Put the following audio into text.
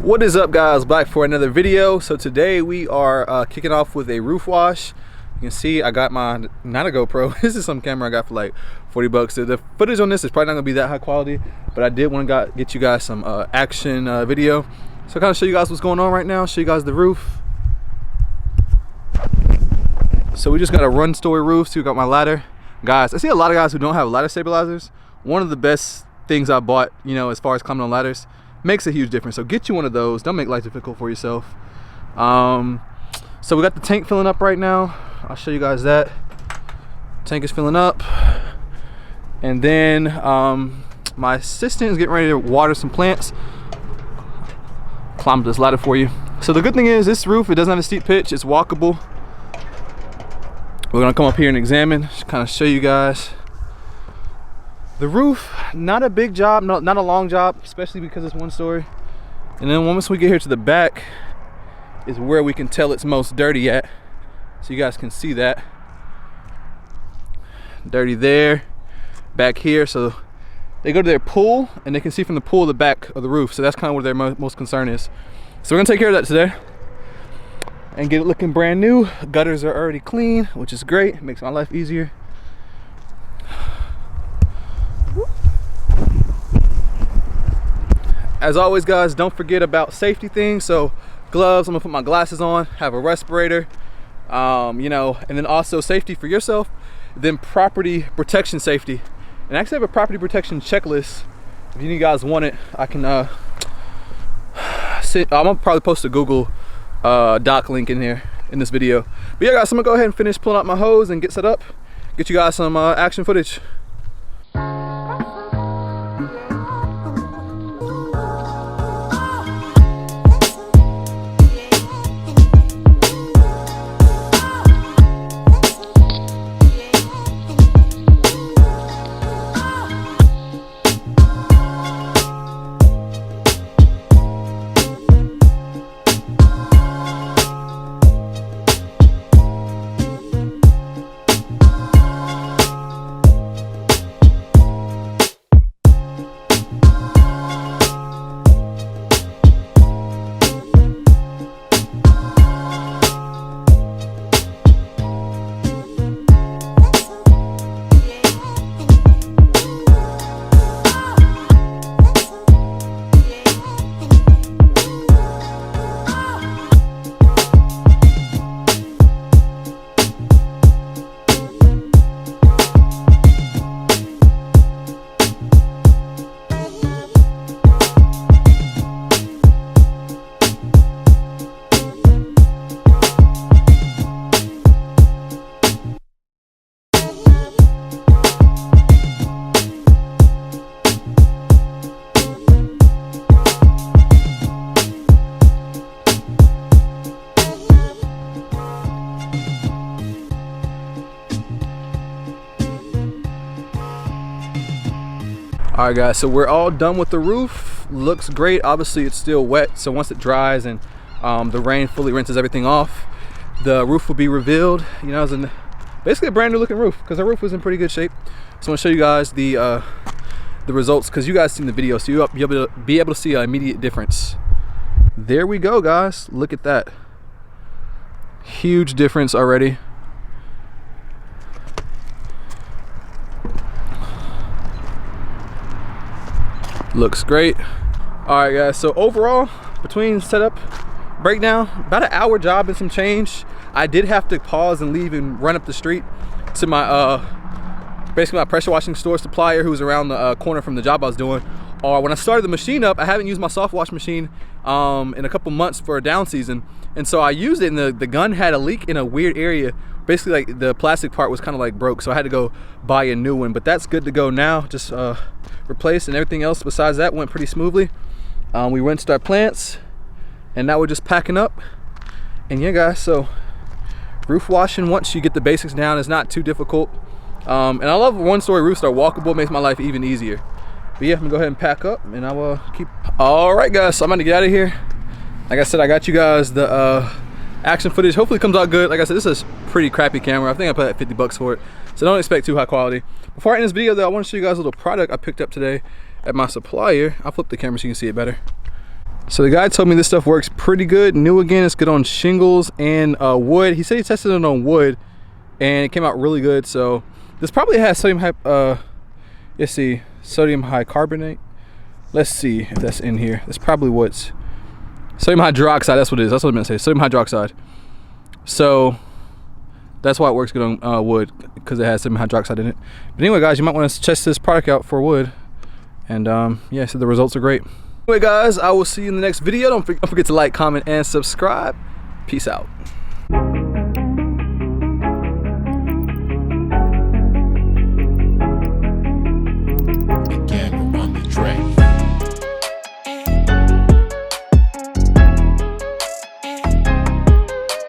What is up, guys? Back for another video. So today we are kicking off with a roof wash. You can see I got my, not a GoPro, this is some camera I got for like 40 bucks. The footage on this is probably not gonna be that high quality, but I did want to get you guys some action video. So kind of show you guys what's going on right now, show you guys the roof. So we just got a run story roof, so we got my ladder. Guys, I see a lot of guys who don't have ladder stabilizers. One of the best things I bought, you know, as far as climbing on ladders, makes a huge difference. So get you one of those. Don't make life difficult for yourself. So we got the tank filling up right now. I'll show you guys that. Tank is filling up. And then my assistant is getting ready to water some plants. Climb this ladder for you. So the good thing is this roof, it doesn't have a steep pitch. It's walkable. We're gonna come up here and examine, just kind of show you guys. The roof, not a big job, not a long job, especially because it's one story. And then once we get here to the back is where we can tell it's most dirty at. So you guys can see that. Dirty there, back here. So they go to their pool and they can see from the pool the back of the roof. So that's kind of where their most concern is. So we're gonna take care of that today and get it looking brand new. Gutters are already clean, which is great. It makes my life easier. As always, guys, don't forget about safety things. So gloves, I'm gonna put my glasses on, have a respirator, you know, and then also safety for yourself, then property protection safety. And I actually have a property protection checklist. If you guys want it, I can I'm gonna probably post a Google doc link in here in this video. But yeah, guys, I'm gonna go ahead and finish pulling out my hose and get set up, get you guys some action footage. All right, guys, so we're all done with the roof. Looks great. Obviously it's still wet, so once it dries and the rain fully rinses everything off, the roof will be revealed. You know, it's basically a brand new looking roof because the roof was in pretty good shape. So I'm gonna show you guys the results because you guys seen the video, so you'll be able to see an immediate difference. There we go, guys. Look at that. Huge difference already. Looks great. All right, guys, so overall, between setup, breakdown, about an hour job and some change. I did have to pause and leave and run up the street to my basically my pressure washing store supplier who was around the corner from the job I was doing. Or when I started the machine up, I haven't used my soft wash machine in a couple months for a down season, and so I used it and the gun had a leak in a weird area. Basically, like the plastic part was kind of like broke, so I had to go buy a new one, but that's good to go now. Just replaced, and everything else besides that went pretty smoothly. We rinsed our plants and now we're just packing up. And yeah, guys, so roof washing, once you get the basics down, is not too difficult. And I love one-story roofs that are walkable. Makes my life even easier. But yeah, I'm gonna go ahead and pack up and I will keep. All right, guys, so I'm gonna get out of here. Like I said, I got you guys the action footage. Hopefully it comes out good. Like I said, this is a pretty crappy camera. I think I paid like 50 bucks for it, so don't expect too high quality. Before I end this video though, I want to show you guys a little product I picked up today at my supplier. I'll flip the camera so you can see it better. So the guy told me this stuff works pretty good. New Again, it's good on shingles and wood. He said he tested it on wood and it came out really good. So this probably has sodium let's see, sodium bicarbonate. Let's see if that's in here. That's probably what's sodium hydroxide. That's what it is. That's what I meant to say. Sodium hydroxide. So that's why it works good on wood, because it has sodium hydroxide in it. But anyway, guys, you might want to test this product out for wood. And yeah, so the results are great. Anyway, guys, I will see you in the next video. Don't forget to like, comment, and subscribe. Peace out.